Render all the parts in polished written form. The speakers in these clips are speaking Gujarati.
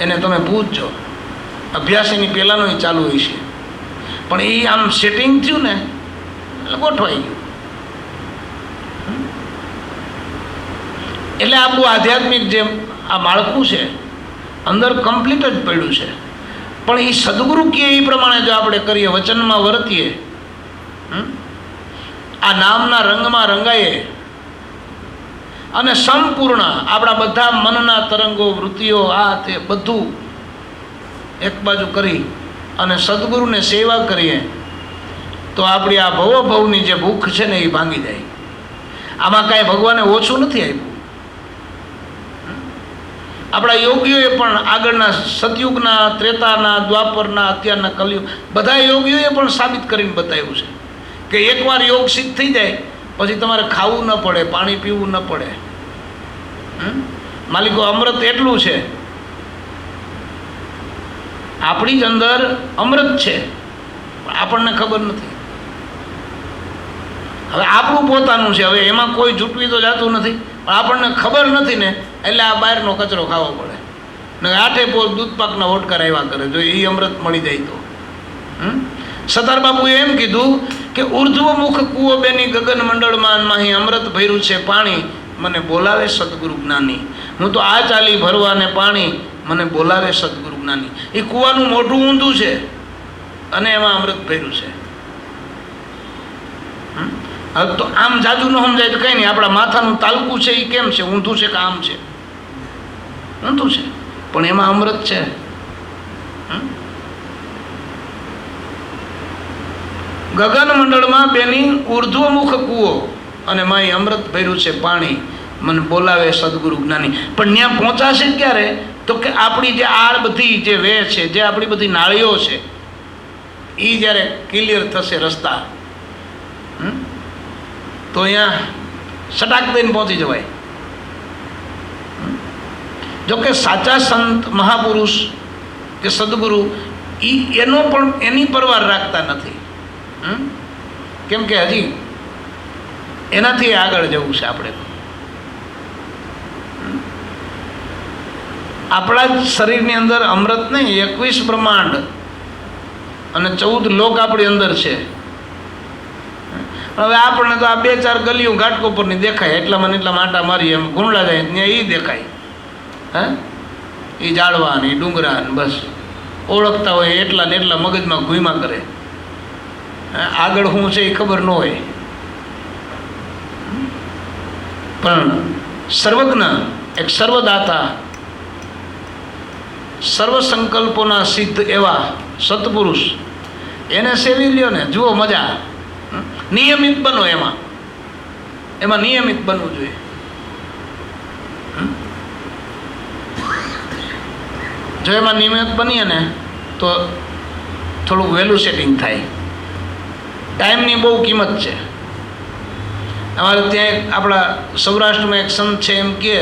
એને તમે પૂછજો, અભ્યાસ એની પહેલાંનો ચાલુ હોય છે, પણ એ આમ સેટિંગ થયું ને એટલે ગોઠવાઈ ગયું. એટલે આપણું આધ્યાત્મિક જે આ માળખું છે અંદર કમ્પ્લીટ જ પડ્યું છે. પણ એ સદગુરુ કહે એ પ્રમાણે જો આપણે કરીએ, વચનમાં વર્તીએ, આ નામના રંગમાં રંગાઈએ અને સંપૂર્ણ આપણા બધા મનના તરંગો, વૃત્તિઓ, આ તે બધું એક બાજુ કરી અને સદગુરુને સેવા કરીએ તો આપણી આ ભવભવની જે ભૂખ છે ને એ ભાંગી જાય. આમાં કાંઈ ભગવાને ઓછું નથી આપ્યું. આપણા યોગીઓએ પણ આગળના સતયુગના, ત્રેતાના, દ્વાપરના, અત્યારના કલયુગ બધા યોગીઓએ પણ સાબિત કરીને બતાવ્યું છે કે એકવાર યોગ સિદ્ધ થઈ જાય પછી તમારે ખાવું ન પડે, પાણી પીવું ન પડે. માલિકો અમૃત એટલું છે, આપણી જ અંદર અમૃત છે, આપણને ખબર નથી. હવે આપણું પોતાનું છે, હવે એમાં કોઈ જૂટવી તો જાતું નથી, પણ આપણને ખબર નથી ને એટલે આ બહારનો કચરો ખાવો પડે ને 8 પોર દૂધપાકના ઓટકાર આવ્યા કરે. જો એ અમૃત મળી જાય તો. સતાર બાપુએ એમ કીધું કે ઉર્ધ્વમુખ કૂવો બેની ગગન મંડળમાં માહી અમૃત ભર્યું છે પાણી, મને બોલાવે સદગુરુ જ્ઞાની. હું તો આ ચાલી ભરવાને પાણી, મને બોલાવે સદગુરુ જ્ઞાની. એ કૂવાનું મોઢું ઊંધું છે અને એમાં અમૃત ભર્યું છે. હવે તો આમ જાજુ ન સમજાય તો કંઈ નહીં. આપણા માથાનું તાલુકું છે એ કેમ છે, ઊંધું છે કે આમ છે? ઊંધું છે, પણ એમાં અમૃત છે. ગગન મંડળમાં બેની ઉર્ધ્વમુખ કૂવો અને માય અમૃત ભર્યું છે પાણી, મને બોલાવે સદગુરુ જ્ઞાની. પણ ત્યાં પહોંચાશે ક્યારે? તો કે આપણી જે આ બધી જે વે છે, જે આપણી બધી નાળીઓ છે, એ જ્યારે ક્લિયર થશે રસ્તા, તો અહીંયા સટાક દઈને પહોંચી જવાય. જોકે સાચા સંત, મહાપુરુષ કે સદગુરુ એનો પણ એની પરવાર રાખતા નથી. કેમ કે હજી એનાથી આગળ જવું છે આપણે. આપણા જ શરીરની અંદર અમૃત નહીં, 21 બ્રહ્માંડ અને 14 લોક આપણી અંદર છે. હવે આપણને તો આ 2-4 ગલીઓ ઘાટકો પરની દેખાય, એટલામાં એટલા માટા મારી એમ ગુંડલા જાય ત્યાં એ દેખાય. એ ઝાડવા ને એ ડુંગરા ને બસ ઓળખતા હોય એટલા ને એટલા મગજમાં ઘૂમા કરે. આગળ શું છે એ ખબર ન હોય. પણ સર્વજ્ઞ, એક સર્વદાતા, સર્વ સંકલ્પોના સિદ્ધ એવા સત્પુરુષ, એને સેવી લ્યો ને, જુઓ મજા. નિયમિત બનો, એમાં નિયમિત બનવું જોઈએ. જો એમાં નિયમિત બનીએ ને તો થોડુંક વહેલું સેટિંગ થાય. ટાઈમની બહુ કિંમત છે. અમારે ત્યાં આપણા સૌરાષ્ટ્રમાં એક સંત છે, એમ કહે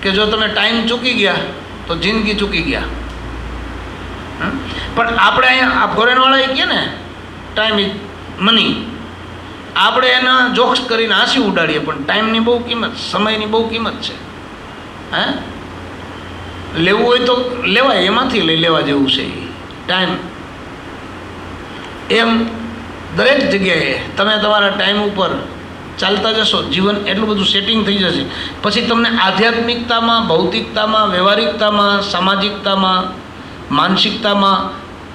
કે જો તમે ટાઈમ ચૂકી ગયા તો જિંદગી ચૂકી ગયા. પણ આપણે અહીંયા આ ફોરેનવાળા કહે ને ટાઈમ ઇઝ મની, આપણે એના જોક્સ કરીને હાંસી ઉડાડીએ, પણ ટાઈમની બહુ કિંમત, સમયની બહુ કિંમત છે. લેવું હોય તો લેવાય, એમાંથી લઈ લેવા જેવું છે એ ટાઈમ. એમ દરેક જગ્યાએ તમે તમારા ટાઈમ ઉપર ચાલતા જશો, જીવન એટલું બધું સેટિંગ થઈ જશે. પછી તમને આધ્યાત્મિકતામાં, ભૌતિકતામાં, વ્યવહારિકતામાં, સામાજિકતામાં, માનસિકતામાં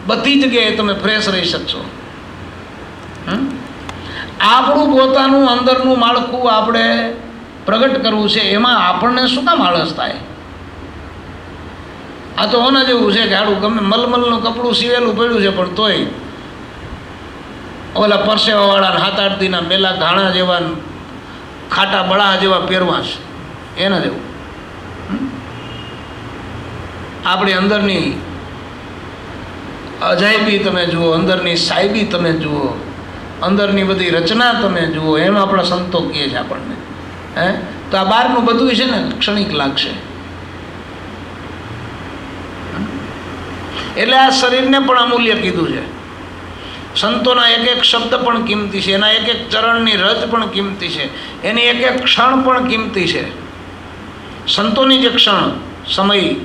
બધી જગ્યાએ તમે ફ્રેશ રહી શકશો. આપણું પોતાનું અંદરનું માળખું આપણે પ્રગટ કરવું છે, એમાં આપણને શું કામ આળસ થાય? આ તો હોના જેવું છે કે આડું ગમે મલમલનું કપડું સીવેલું પડ્યું છે, પણ તોય ઓલા પરસેવાવાળા 7-8 દીના મેલા ઘાણા જેવા, ખાટા બળા જેવા પહેરવા છે, એના જેવું. આપણી અંદરની અજાયબી તમે જુઓ, અંદરની સાહેબી તમે જુઓ, અંદરની બધી રચના તમે જુઓ, એમ આપણા સંતો કહે છે આપણને. તો આ બહારનું બધું છે ને ક્ષણિક લાગશે. એટલે આ શરીરને પણ અમૂલ્ય કીધું છે. સંતોના એક એક શબ્દ પણ કિંમતી છે, એના એક એક ચરણની રજ પણ કિંમતી છે, એની એક એક ક્ષણ પણ કિંમતી છે. સંતોની જે ક્ષણ, સમય,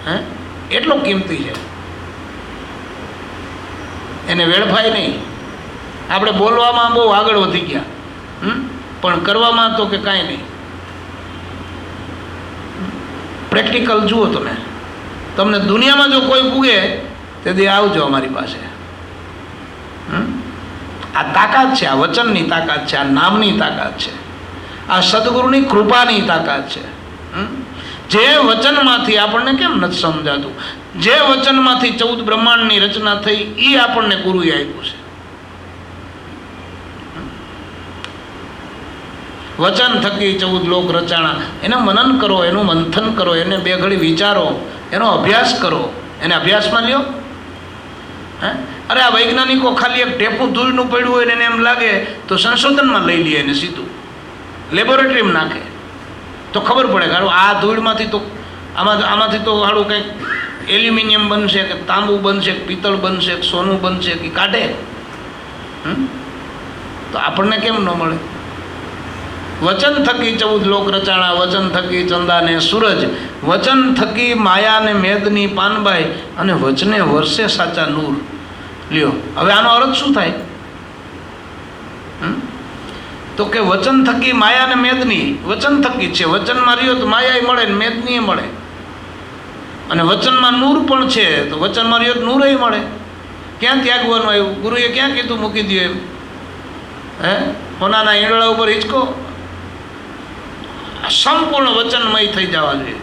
હે, એટલો કિંમતી છે, એને વેડફાય નહીં. આપણે બોલવામાં બહુ આગળ વધી ગયા, પણ કરવામાં તો કે કાંઈ નહીં. પ્રેક્ટિકલ જુઓ તમે, તમને દુનિયામાં જો કોઈ પૂગે તેથી આવજો અમારી પાસે. આ તાકાત છે, આ વચનની તાકાત છે, આ નામની તાકાત છે, આ સદગુરુની કૃપાની તાકાત છે. જે વચનમાંથી આપણને કેમ નથી સમજાતું, જે વચનમાંથી 14 બ્રહ્માંડની રચના થઈ એ આપણને ગુરુએ આપ્યું છે. વચન થકી 14 લોક રચાણા. એને મનન કરો, એનું મંથન કરો, એને બે ઘડી વિચારો, એનો અભ્યાસ કરો. એને અભ્યાસમાં લ્યો. હે, અરે આ વૈજ્ઞાનિકો ખાલી એક ટેપું ધૂળનું પડ્યું હોય ને એને એમ લાગે તો સંશોધનમાં લઈ લે, એને સીધું લેબોરેટરીમાં નાખે તો ખબર પડે કે આ ધૂળમાંથી તો આમાંથી તો હાડું કંઈક એલ્યુમિનિયમ બનશે કે તાંબુ બનશે કે પિત્તળ બનશે કે સોનું બનશે કે કાઢે. તો આપણને કેમ ન મળે? વચન થકી 14 લોક રચાણા, વચન થકી ચંદા ને સૂરજ, વચન થકી માયા ને મેદની પાનબાઈ, અને વચને વર્ષે સાચા નૂર. લ્યો, હવે આનો અર્થ શું થાય? તો કે વચન થકી માયા ને મેદની, વચન થકી છે, વચનમાં રહ્યો તો માયા મળે ને મેદની મળે, અને વચનમાં નૂર પણ છે તો વચનમાં રહ્યો તો નૂર મળે. ક્યાં ત્યાગવાનું આવ્યું? ગુરુએ ક્યાં કીધું મૂકી દે એમ? હે, હોનાના ઈંડળા ઉપર હિંચકો? સંપૂર્ણ વચનમય થઈ જવા જોઈએ,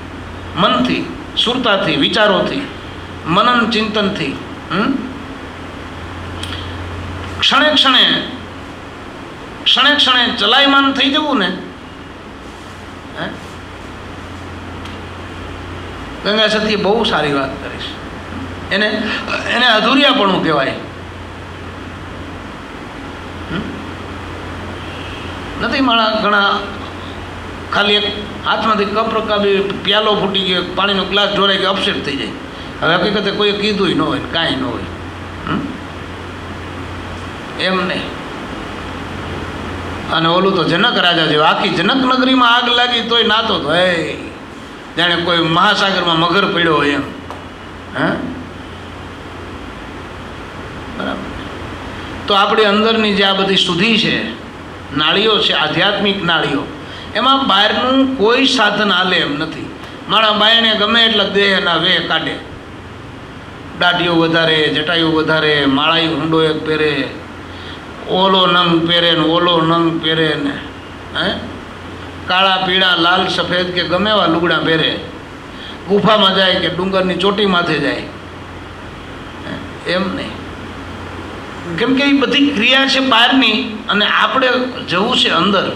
મનથી, સુરતાથી, વિચારોથી, મનન ચિંતનથી. ક્ષણે ક્ષણે ક્ષણે ક્ષણે ચલાયમાન થઈ જવું ને. ગંગા સતીએ બહુ સારી વાત કરીશ. એને એને અધૂરિયાપણું કહેવાય. નથી મારા ઘણા ખાલી એક હાથમાંથી કપ રકાબી, પ્યાલો ફૂટી ગયો, પાણીનો ગ્લાસ ઢોળાઈ ગયો, અપસેટ થઈ જાય. હવે હકીકતે કોઈએ કીધું ન હોય, કાંઈ ન હોય. એમ નહીં. અને ઓલું તો જનક રાજા જેવું, આખી જનક નગરીમાં આગ લાગી તોય નાતો તો હે, જાણે કોઈ મહાસાગરમાં મગર પડ્યો હોય એમ. હે, બરાબર. તો આપણી અંદરની જે આ બધી શુદ્ધિ છે, નાળીઓ છે, આધ્યાત્મિક નાળીઓ, એમાં બહારનું કોઈ સાધન હાલે એમ નથી. મારા બાયણે ગમે એટલા દેહના વેહ કાઢે, દાઢીઓ વધારે, જટાઈઓ વધારે, માળાઈ ઊંડો એક પહેરે, ઓલો નંગ પહેરે ને ઓલો નંગ પહેરે ને, હે, કાળા પીળા લાલ સફેદ કે ગમે એવા લુગડા પહેરે, ગુફામાં જાય કે ડુંગરની ચોટી માથે જાય, એમ નહીં. કેમ કે એ બધી ક્રિયા છે બહારની, અને આપણે જવું છે અંદર.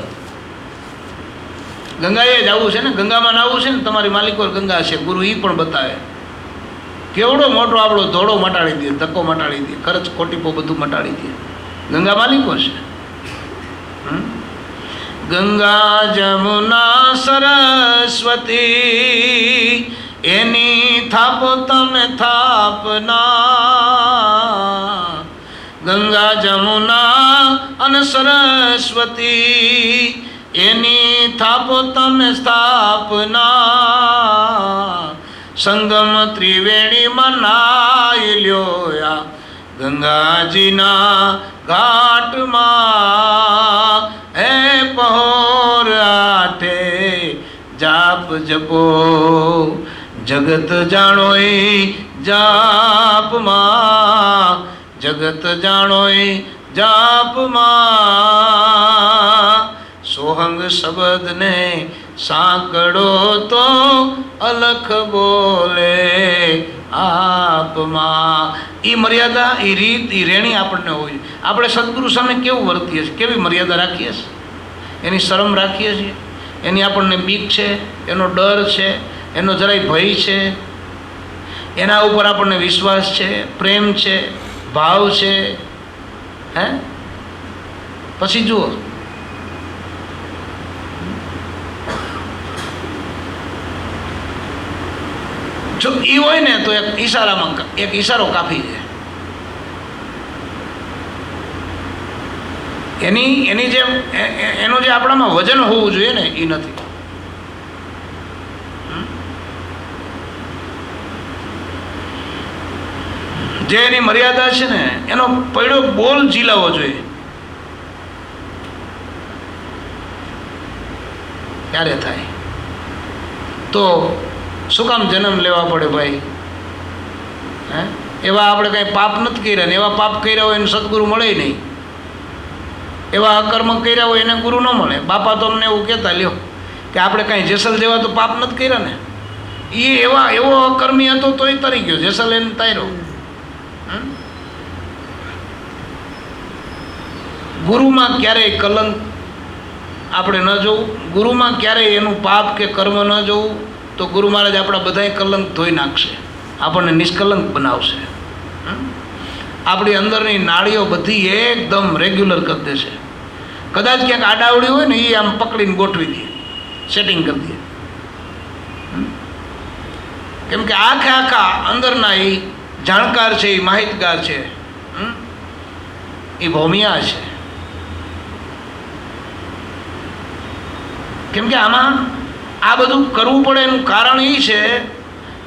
ગંગાએ જવું છે ને, ગંગામાં નાવું છે ને. તમારી માલિકો ગંગા છે, ગુરુ એ પણ બતાવે. કેવડો મોટો આપણો ધોળો મટાડી દે, ધક્કો મટાડી દે, ખર્ચ ખોટીપો બધું મટાડી દે. ગંગા માલિકો છે. ગંગા જમુના સરસ્વતી, એની થાપો તમે થાપના. ગંગા જમુના અને સરસ્વતી, એની થાપો તમે સ્થાપના. સંગમ ત્રિવેણીમાં નાઈ લ્યો, ગંગાજીના ઘાટમાં. હે પહોર આઠે જાપ જપો, જગત જાણોય જાપમાં, જગત જાણોય જાપમાં. સોહંગ શબ્દને સાંકળો તો અલખ બોલે આપમાં. એ મર્યાદા, એ રીત, એ રેણી આપણને હોય. આપણે સદગુરુ સામે કેવું વર્તીએ છીએ, કેવી મર્યાદા રાખીએ છીએ, એની શરમ રાખીએ છીએ, એની આપણને બીક છે, એનો ડર છે, એનો જરાય ભય છે, એના ઉપર આપણને વિશ્વાસ છે, પ્રેમ છે, ભાવ છે. હે, પછી જુઓ, જો એ હોય ને તો એક ઈશારામાં, એક ઈશારો કાફી છે. એની જે એનું જે આપણામાં વજન હોવું જોઈએ ને, એ નથી. જે એની મર્યાદા છે ને એનો પડ્યો બોલ ઝીલાવો જોઈએ. ત્યારે થાય. તો શું કામ જન્મ લેવા પડે ભાઈ? હે, એવા આપણે કંઈ પાપ નથી કર્યા ને એવા પાપ કર્યા હોય એને સદગુરુ મળે નહીં. એવા અકર્મ કર્યા હોય એને ગુરુ ન મળે. બાપા તો અમને એવું કહેતા, લ્યો કે આપણે કાંઈ જેસલ જેવા તો પાપ નથી કર્યા ને. એ એવો અકર્મી હતો તોય તરી ગયો, જેસલ એને તાર્યો. ગુરુમાં ક્યારેય કલંક આપણે ન જોવું. ગુરુમાં ક્યારેય એનું પાપ કે કર્મ ન જોવું. તો ગુરુ મહારાજ આપણા બધાય કલંક ધોઈ નાખશે, આપણને નિષ્કલંક બનાવશે. આપણી અંદરની નાડીઓ બધી એકદમ રેગ્યુલર કરી દેશે. કદાચ ક્યાંક આડાવડી હોય ને એ આમ પકડીને ગોઠવી દે, સેટિંગ કરી દે. કેમ કે આખા અંદરના એ જાણકાર છે, એ માહિતગાર છે, એ ભૌમિયા છે. કેમ કે આમાં આ બધું કરવું પડે એનું કારણ એ છે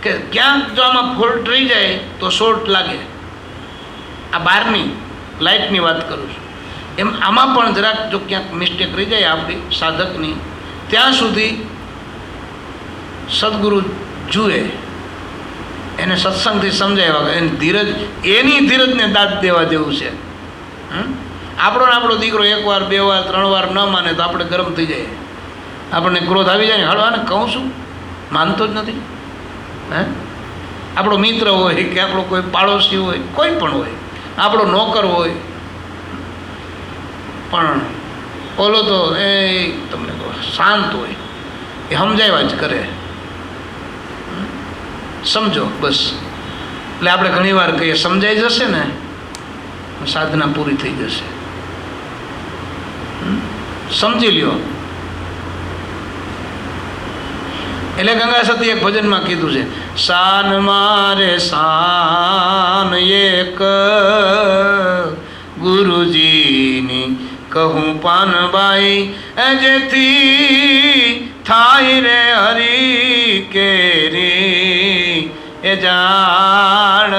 કે ક્યાંક જો આમાં ફોલ્ટ રહી જાય તો શોર્ટ લાગે. આ બહારની લાઇટની વાત કરું છું. એમ આમાં પણ જરાક જો ક્યાંક મિસ્ટેક રહી જાય આપણી સાધકની, ત્યાં સુધી સદગુરુ જુએ, એને સત્સંગથી સમજાવ્યા, એની ધીરજને દાદ દેવા જેવું છે. આપણો દીકરો 1 વાર 2 વાર 3 વાર ન માને તો આપણે ગરમ થઈ જાય, આપણને ક્રોધ આવી જાય ને. હળવાને કહું છું, માનતો જ નથી. હે, આપણો મિત્ર હોય કે આપણો કોઈ પાડોશી હોય, કોઈ પણ હોય, આપણો નોકર હોય, પણ ઓલો તો એ તમને કહો શાંત હોય, એ સમજાવ્યા જ કરે. સમજો બસ. એટલે આપણે ઘણી વાર કહીએ સમજાઈ જશે ને સાધના પૂરી થઈ જશે. સમજી લ્યો. એટલે ગંગા સતી એક ભજનમાં કીધું છે, શાન મારે શાન એક ગુરુજીની કહું પાનબાઈ, જેથી થાય રે હરી કેરી એ જાણ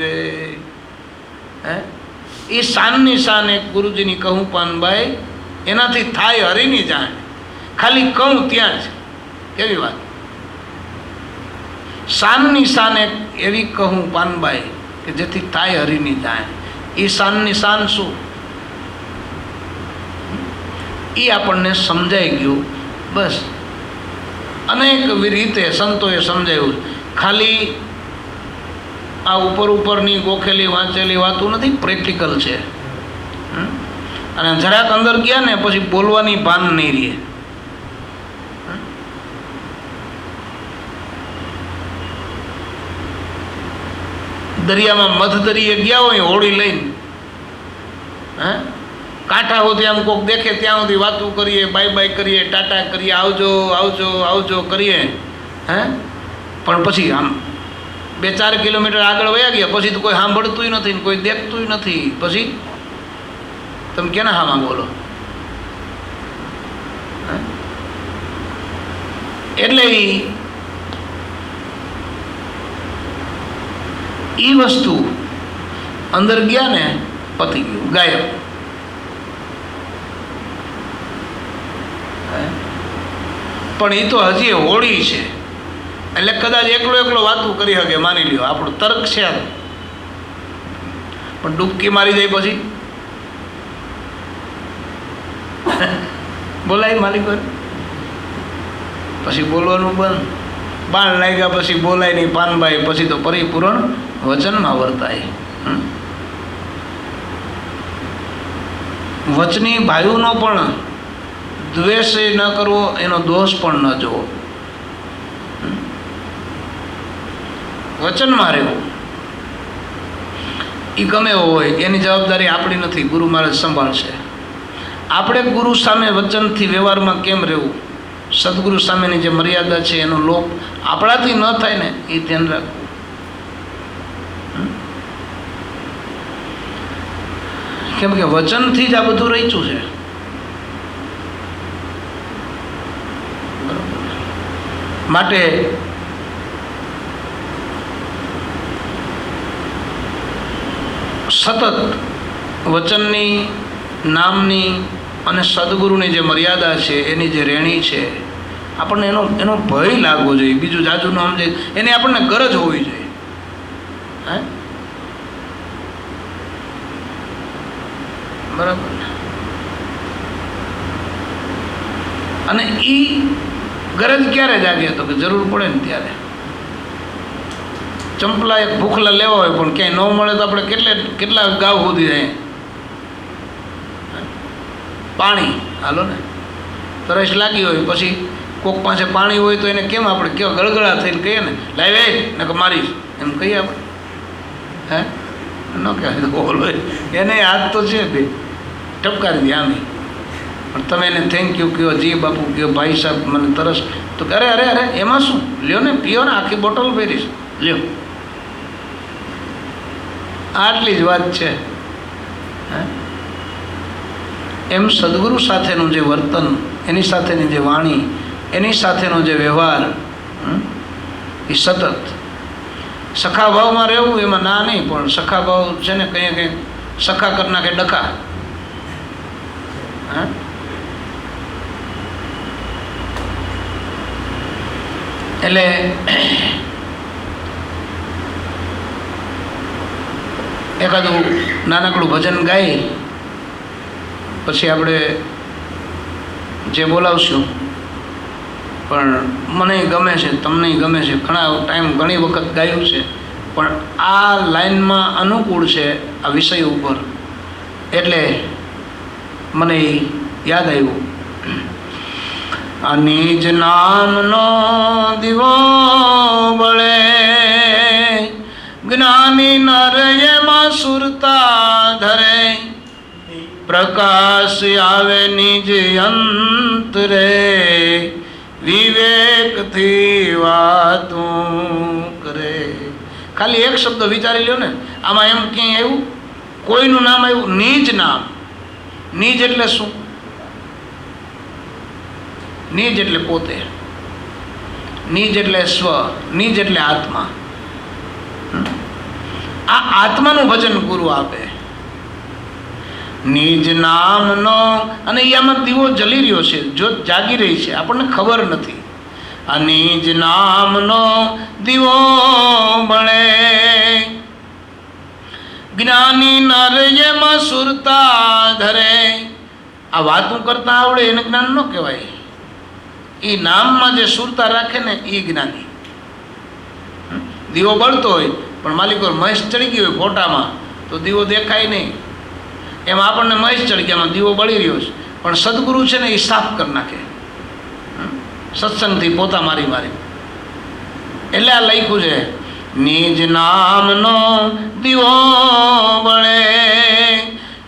રે. એ શાનની શાન એક ગુરુજીની કહું પાનબાઈ, એનાથી થાય હરીની જાણ. ખાલી કહું ત્યાં જ. કેવી વાત! શાનની શાન એક એવી કહું પાનબાઈ કે જેથી થાય હરીની જાણ. એ શાનની શાન શું? એ આપણને સમજાઈ ગયું. બસ અનેક રીતે સંતોએ સમજાવ્યું. ખાલી આ ઉપરની ગોખેલી વાંચેલી વાતો નથી, પ્રેક્ટિકલ છે. અને જરાક અંદર ગયા ને પછી બોલવાની ભાન નહીં રહે. દરિયામાં મધદરિયે ગયા હોય હોળી લઈને, કાંઠા સુધી આમ કોક દેખે ત્યાં સુધી વાતું કરીએ, બાય બાય કરીએ, ટાટા કરીએ, આવજો આવજો આવજો કરીએ. પણ પછી આમ 2-4 કિલોમીટર આગળ વયા ગયા પછી તો કોઈ સાંભળતું નથી, કોઈ દેખતું નથી. પછી તમે કેના હામાં બોલો? એટલે એ વસ્તુ અંદર ગયા ને પતી ગયું, ગાયબ. પણ એ તો હજી હોળી છે એટલે કદાચ એકલો વાતું કરી શકે, માની લ્યો, આપણું તર્ક છે. પણ ડૂબકી મારી જાય પછી બોલાય માલિક, પછી બોલવાનું બંધ. બાણ લાગ્યા પછી બોલાય નહીં પાનબાઈ, પછી તો પરિપૂર્ણ વચનમાં વર્તાય. વચની ભાઈઓનો પણ દ્વેષ ન કરવો, એનો દોષ પણ ન જોવો. વચનમાં રહેવું એ ગમે એવો હોય, એની જવાબદારી આપણી નથી, ગુરુ મહારાજ સંભાળશે. આપણે ગુરુ સામે વચનથી વ્યવહારમાં કેમ રહેવું, સદગુરુ સામેની જે મર્યાદા છે એનો લોપ આપણાથી ન થાય ને એ ધ્યાન રાખવું. કેમ કે વચનથી જ આ બધું રચ્યું છે. માટે સતત વચનની, નામની અને સદગુરુની જે મર્યાદા છે, એની જે રેણી છે, આપણને એનો ભય લાગવો જોઈએ. બીજું જાજુ નામ છે એની આપણને ગરજ હોવી જોઈએ. હે, બરાબર. અને એ ગરજ ક્યારે જાગે તો કે જરૂર પડે ને ત્યારે. ચંપલા એક ભૂખલા લેવા હોય પણ ક્યાંય ન મળે તો આપણે કેટલા ગાવ સુધી જાય. પાણી હાલો ને, તરસ લાગી હોય, પછી કોક પાસે પાણી હોય તો એને કેમ આપણે કેવા ગળગળા થઈને કહીએ ને, લાવે ને કે મારીશ એમ કહીએ આપણે? હે, ન કહેવાય. બોલ હોય એને હાથ તો છે બે ટપકારી દે આમી, પણ તમે એને થેન્ક યુ કહો, જી બાપુ કહો, ભાઈ સાહેબ મને તરસ, તો અરે અરે અરે એમાં શું, લ્યો ને, પીઓ ને, આખી બોટલ પહેરીશ, લ્યો. આટલી જ વાત છે. એમ સદગુરુ સાથેનું જે વર્તન, એની સાથેની જે વાણી, એની સાથેનો જે વ્યવહાર, એ સતત સખા ભાવમાં રહેવું, એમાં ના નહીં, પણ સખા ભાવ છે ને કંઈ કંઈ સખા કરી નાખે ડખા. એટલે એકાદું નાનકડું ભજન ગાઈ પછી આપણે જે બોલાવશું. પણ મને ગમે છે, તમને ગમે છે, ઘણી વખત ગાયું છે, પણ આ લાઈનમાં અનુકૂળ છે આ વિષય ઉપર, એટલે મને યાદ આવ્યું. આ નિજ નામનો દીવો બળે, જ્ઞાની નર એમાં સુરતા ધરે, પ્રકાશ આવે નિજ અંતરે, વિવેકથી વાતું કરે. ખાલી એક શબ્દ વિચારી લ્યો ને, આમાં એમ ક્યાંય આવ્યું, કોઈનું નામ આવ્યું? નિજ નામ. નિજ એટલે શું? નિજ એટલે પોતે, નિજ એટલે સ્વ, નિજ એટલે આત્મા. આ આત્માનું ભજન ગુરુ આપે. નિજ નામનો, અને આમાં દીવો જલી રહ્યો છે, જ્યોત જાગી રહી છે, આપણને ખબર નથી. આ નિજ નામનો દીવો બળે, જ્ઞાની નર એમાં સુરતા ધરે. આ વાતું કરતા આવડે એને જ્ઞાન ન કહેવાય. એ નામમાં જે સુરતા રાખે ને એ જ્ઞાની. દીવો બળતો હોય પણ માલિકો મહેશ ચડી ગઈ હોય ફોટામાં તો દીવો દેખાય નહીં. એમાં આપણને મહેશ ચડી ગયા, દીવો બળી રહ્યો છે, પણ સદગુરુ છે ને એ સાફ કરી નાખે સત્સંગથી પોતા મારી મારી. એટલે આ લખ્યું છે, નિજ નામનો દીવો બળે,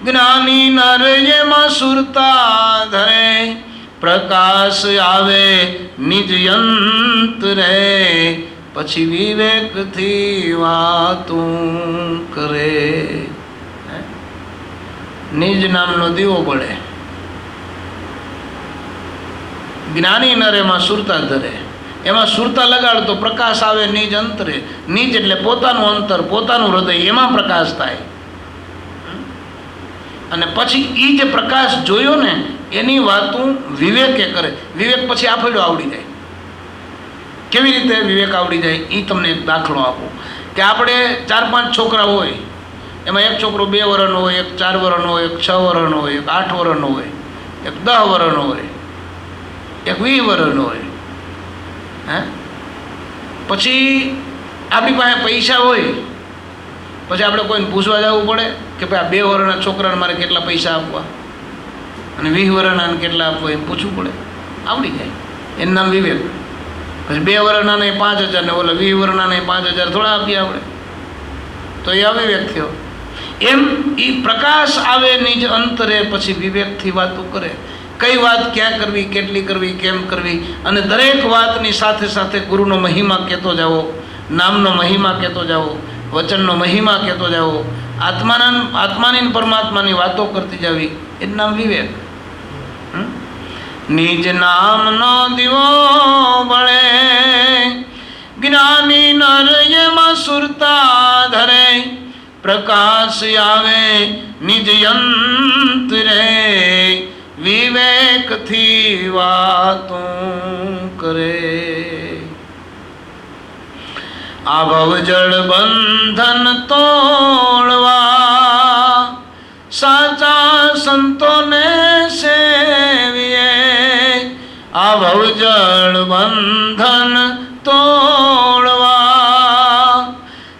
જ્ઞાની નર એમાં સુરતા ધરે, પ્રકાશ આવે નિજ અંતરે, પછી વિવેકથી વાતું કરે. નિજ નામનો દીવો બળે, જ્ઞાની નર એમાં સુરતા ધરે. એમાં સુરતા લગાડ તો પ્રકાશ આવે નિજ અંતરે. નિજ એટલે પોતાનું અંતર, પોતાનું હૃદય, એમાં પ્રકાશ થાય. અને પછી એ જે પ્રકાશ જોયો ને એની વાતું વિવેકે કરે. વિવેક પછી આફેડો આવડી જાય. કેવી રીતે વિવેક આવડી જાય એ તમને એક દાખલો આપું કે આપણે 4-5 છોકરા હોય, એમાં એક છોકરો 2 વર્ષનો હોય, એક 4 વર્ષનો હોય, એક 6 વર્ષનો હોય, એક 8 વર્ષનો હોય, એક 10 વર્ષનો હોય, એક 20 વર્ષનો હોય. પછી આપણી પાસે પૈસા હોય, પછી આપણે કોઈને પૂછવા જવું પડે કે ભાઈ આ 2 વર્ષના છોકરાને મારે કેટલા પૈસા આપવા અને 20 વર્ષનાને કેટલા આપવા, એમ પૂછવું પડે. આવડી જાય, એનું નામ વિવેક. પછી 2 વર્ષના ને 5,000 ને ઓલા 20 વર્ષના ને 5,000 થોડા આપીએ આપણે, તો એ અવિવેક થયો. એમ એ પ્રકાશ આવે નિજ અંતરે, પછી વિવેકથી વાતું કરે. કઈ વાત ક્યાં કરવી, કેટલી કરવી, કેમ કરવી, અને દરેક વાતની સાથે સાથે ગુરુનો મહિમા કહેતો જાઓ, નામનો મહિમા કહેતો જાઓ, વચનનો મહિમા કહેતો જાઓ, આત્માની પરમાત્માની વાતો કરતી જાવી, એનું નામ વિવેક. નિજ નામનો દીવો બળે, જ્ઞાની નર એમાં સુરતા ધરે, પ્રકાશ આવે નિજ યંત્રે, વિવેકથી વાતું કરે. આ ભવજળ બંધન તોડવા સાચા સંતોને સેવીએ. આ ભવજળ બંધન તોડવા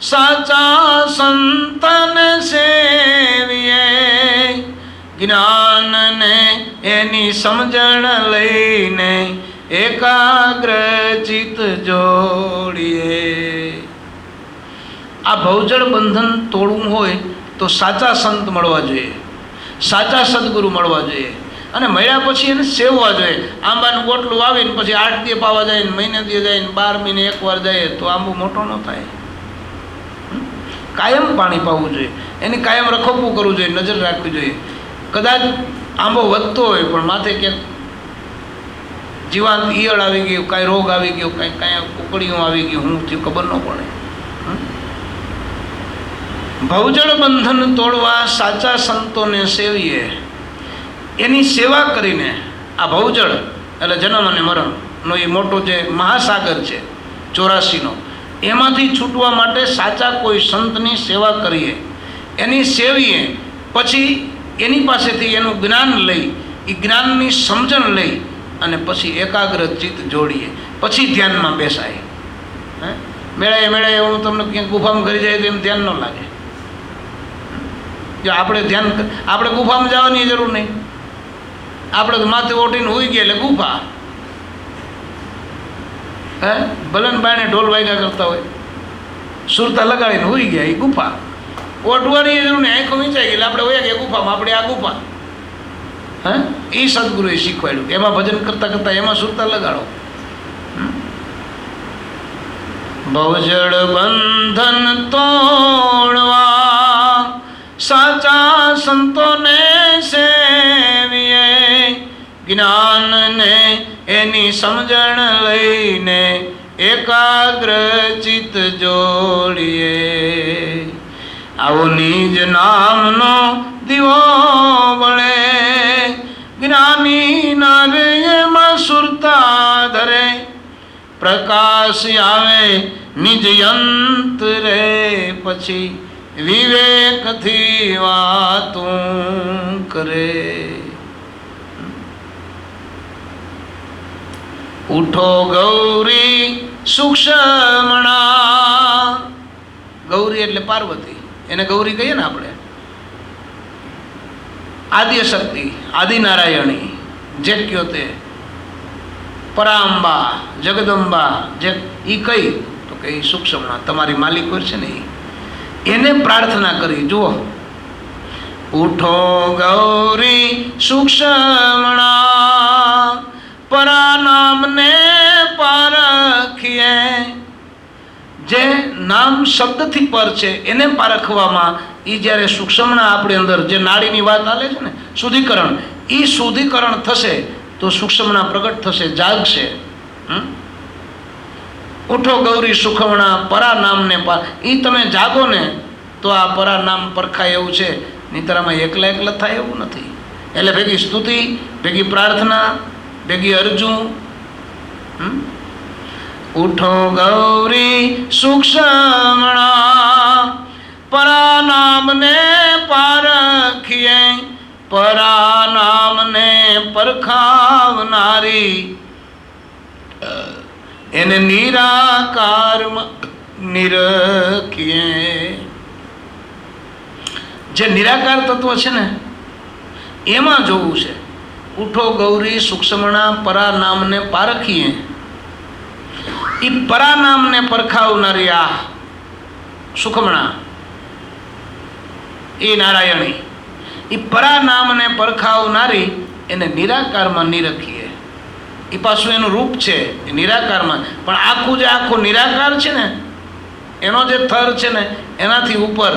સાચા સંતને સેવીએ. જ્ઞાનને એની સમજણ લઈને એકાગ્ર ચિત્ત જોડીએ. આ ભવજળ બંધન તોડવું હોય તો સાચા સંત મળવા જોઈએ, સાચા સદગુરુ મળવા જોઈએ, અને મળ્યા પછી એને સેવવા જોઈએ. આંબાનું ગોટલું આવીને પછી 8 દી પાવા જાય ને, મહિને દી જાય ને, 12 મહિને એકવાર જાય તો આંબો મોટો ન થાય. કાયમ પાણી પાવું જોઈએ, એની કાયમ રખોપવું કરવું જોઈએ, નજર રાખવી જોઈએ. કદાચ આંબો વધતો હોય પણ માથે ક્યાંક જીવાંત ઈયળ આવી ગયું, કાંઈ રોગ આવી ગયો, કાંઈ કુકડીઓ આવી ગયું, હું થયું ખબર ન પડે. ભવજળ બંધન તોડવા સાચા સંતોને સેવીએ. એની સેવા કરીને આ ભવજળ એટલે જન્મ અને મરણનો એ મોટો જે મહાસાગર છે 84નો, એમાંથી છૂટવા માટે સાચા કોઈ સંતની સેવા કરીએ, એની સેવીએ. પછી એની પાસેથી એનું જ્ઞાન લઈ, એ જ્ઞાનની સમજણ લઈ અને પછી એકાગ્ર ચિત્ત જોડીએ, પછી ધ્યાનમાં બેસાય. મેળાએ મેળાએ હું તમને ક્યાંક ગુફામાં કરી જાય તો એમ ધ્યાન ન લાગે. જો આપણે ગુફામાં જવાની જરૂર નહીં. આપણે તો માથે ઓટીને હોઈ ગયા એટલે ગુફા. ભલે ને બાયણે ઢોલ વાગ્યા કરતા હોય, સુરતા લગાડીને હોઈ ગયા, એ ગુફા. ઓટવાની જરૂર નહીં, આંખો વીંચાઈ ગઈ આપણે હોયા ગયા ગુફામાં, આપણે આ ગુફા. એ સદગુરુએ શીખવાડ્યું. એમાં ભજન કરતા કરતા એમાં સુરતા લગાડો. ભવજળ બંધન તોડવા સાચા સંતોને સેવીએ. જ્ઞાનને એની સમજણ લઈને એકાગ્ર ચિત્ત જોડીએ. આવો નિજ નામનો દીવો બળે, જ્ઞાની નર એમાં સુરતા ધરે. પ્રકાશ આવે નિજ યંત્રે, પછી વિવેકથી વાતું કરે. ઉઠો ગૌરી સુક્ષમણા. ગૌરી એટલે પાર્વતી, એને ગૌરી કહીએ ને આપણે. આદ્યશક્તિ, આદિનારાયણી જે કયો તે, પરાંબા, જગદંબા જે એ કઈ તો કે સુક્ષમણા તમારી માલિક છે ને, એને પ્રાર્થના કરી. જુઓ, ઉઠો ગૌરી સુક્ષમણા, પરા નામને પારખીએ. જે નામ શબ્દથી પર છે એને પારખવામાં એ જ્યારે સૂક્ષ્મના આપણી અંદર જે નાડીની વાત ચાલે છે ને, શુદ્ધિકરણ, એ શુદ્ધિકરણ થશે તો સૂક્ષ્મના પ્રગટ થશે, જાગશે. ઉઠો ગૌરી સુખમણા પરા નામને પાર, એ તમે જાગો ને તો આ પરા નામ પરખાય એવું છે. નીતરામાં એકલા એકલા થાય એવું નથી. એટલે ભેગી સ્તુતિ, ભેગી પ્રાર્થના, ભેગી અરજુ. ઉઠો ગૌરી સુક્ષમણા, પરા નામને પારખીએ. પરા નામને પરખાવનારી, એને નિરાકારમાં નિરખીએ. જે નિરાકાર તત્વ છે ને એમાં જોવું છે. ઉઠો ગૌરી સુક્ષમણા પરા નામને પારખીએ. એ પરા નામને પરખાવનારી આ સુખમણા, એ નારાયણી, એ પરા નામને પરખાવનારી એને નિરાકારમાં નિરખીએ. એ પાછું એનું રૂપ છે એ નિરાકારમાં, પણ આખું જે આખું નિરાકાર છે ને એનો જે થર છે ને એનાથી ઉપર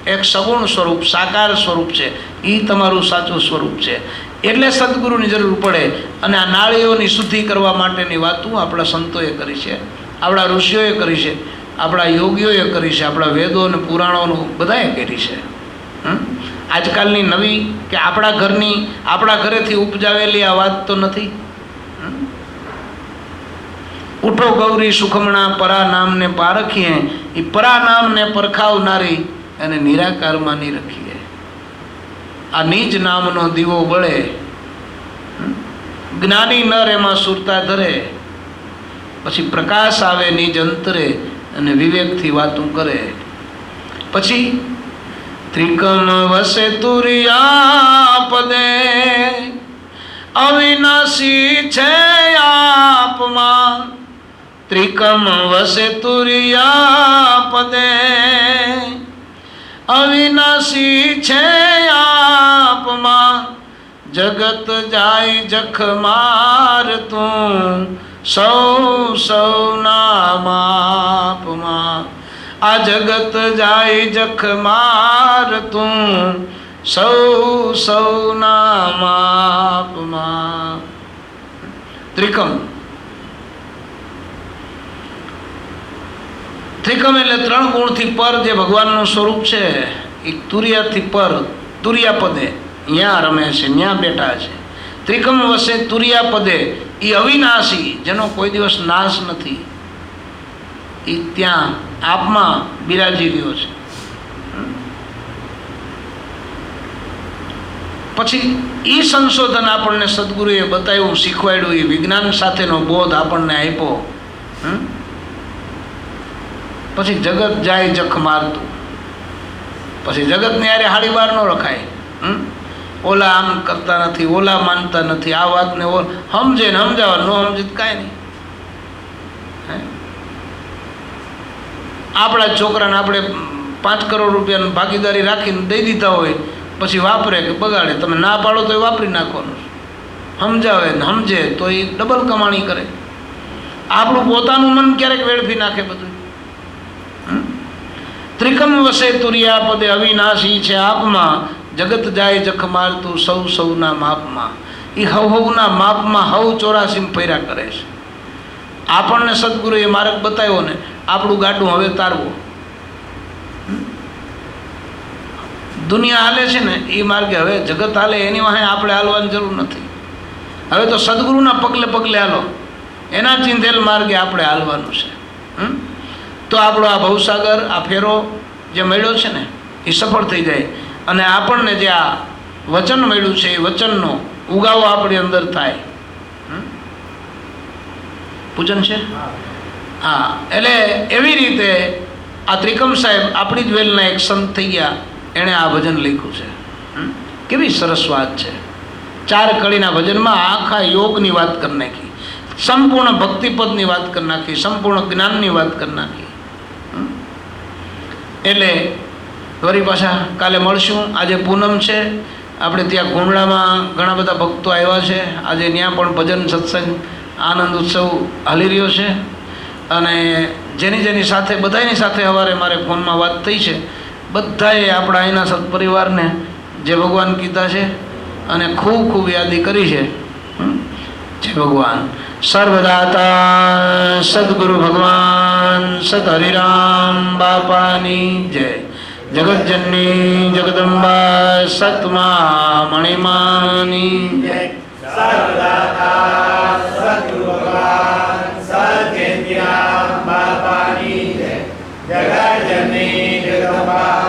એક સગુણ સ્વરૂપ, સાકાર સ્વરૂપ છે. એ તમારું સાચું સ્વરૂપ છે. એટલે સદગુરુની જરૂર પડે. અને આ નાળીઓની શુદ્ધિ કરવા માટેની વાતો આપણા સંતોએ કરી છે, આપણા ઋષિઓએ કરી છે. આપણા યોગીઓએ કરી છે, આપણા વેદો અને પુરાણોનું બધાએ કરી છે. આજકાલની નવી કે આપણા ઘરની, આપણા ઘરેથી ઉપજાવેલી આ વાત તો નથી. ઉઠો ગૌરી સુખમણા પરા નામને પારખીએ, એ પરા નામને પરખાવનારી અને નિરાકારમાં ની રખીએ. આ નિજ નામનો દીવો બળે, જ્ઞાની નર એમાં સુરતા ધરે, પછી પ્રકાશ આવે નિજ અંતરે અને વિવેકથી વાતું કરે. પછી ત્રિકમ વસે તુરિયા પદે, અવિનાશી છે આપમાં. ત્રિકમ વસે તુરિયા પદે, અવિનાશી છે આપમાં. જગત જાય જખ માર તું, સૌ સૌના માપમાં. આ જગત જાય જખ માર તું, સૌ સૌના માપમાં. ત્રિકમ, ત્રિકમ એટલે ત્રણ ગુણથી પર જે ભગવાનનું સ્વરૂપ છે. એ તુરિયાથી પર, તુરિયા પદે ત્યાં રમે છે, ત્યાં બેઠા છે. ત્રિકમ વસે તુરિયા પદે, એ અવિનાશી, જેનો કોઈ દિવસ નાશ નથી, એ ત્યાં આપમાં બિરાજી રહ્યો છે. પછી એ સંશોધન આપણને સદગુરુએ બતાવ્યું, શીખવાડ્યું, એ વિજ્ઞાન સાથેનો બોધ આપણને આપ્યો. પછી જગત જાય જખ મારતું. પછી જગતને યારે હાડી બાર ન રખાય. ઓલા આમ કરતા નથી, ઓલા માનતા નથી, આ વાતને સમજે ને સમજાવવા, ન સમજે કાંઈ નહીં. આપણા છોકરાને આપણે 5 કરોડ રૂપિયાની ભાગીદારી રાખીને દઈ દીધા હોય, પછી વાપરે કે બગાડે, તમે ના પાડો તો એ વાપરી નાખવાનું. સમજાવે ને સમજે તો એ ડબલ કમાણી કરે. આપણું પોતાનું મન ક્યારેક વેડફી નાખે બધું. ત્રિકમ વસે તુરિયા પદે, અવિનાશી છે આપમાં. જગત જાય જખ મારતું, સૌ સૌના માપમાં. એ હવના માપમાં હવ 84 ફર્યા કરે છે. આપણને સદગુરુએ માર્ગ બતાવ્યો ને, આપણું ગાડું હવે તારવો. દુનિયા હાલે છે ને એ માર્ગે હવે જગત હાલે, એની વાહે આપણે હાલવાની જરૂર નથી. હવે તો સદગુરુના પગલે પગલે હાલો, એના ચિંધેલ માર્ગે આપણે હાલવાનું છે. તો આપણો આ ભવસાગર, આ ફેરો જે મળ્યો છે ને એ સફળ થઈ જાય. અને આપણને જે આ વચન મળ્યું છે, એ વચનનો ઉગાવો આપણી અંદર થાય. પૂજન છે. હા, એટલે એવી રીતે આ ત્રિકમ સાહેબ આપણી જ વેલના એક સંત થઈ ગયા. એણે આ ભજન લખ્યું છે. કેવી સરસ વાત છે. 4 કડીના ભજનમાં આખા યોગની વાત કરી નાખી, સંપૂર્ણ ભક્તિપદની વાત કરી નાખી, સંપૂર્ણ જ્ઞાનની વાત કરી નાખી. એટલે વળી પાછા કાલે મળશું. આજે પૂનમ છે, આપણે ત્યાં ગુંડળામાં ઘણા બધા ભક્તો આવ્યા છે. આજે ત્યાં પણ ભજન સત્સંગ આનંદ ઉત્સવ હાલી રહ્યો છે. અને જેની સાથે બધાની સાથે સવારે મારે ફોનમાં વાત થઈ છે, બધાએ આપણા અહીંના સત્પરિવારને જે ભગવાન કીધા છે અને ખૂબ ખૂબ યાદી કરી છે. જય ભગવાન. સર્વદાતા સદગુરુ ભગવાન સત હરિરામ બાપાની જય. જગતજનની જગદંબા સતમા મણિમાની જય. સર્વદાતા સદગુરુ ભગવાન સત બાપાની જય. જગતજનની જગદંબા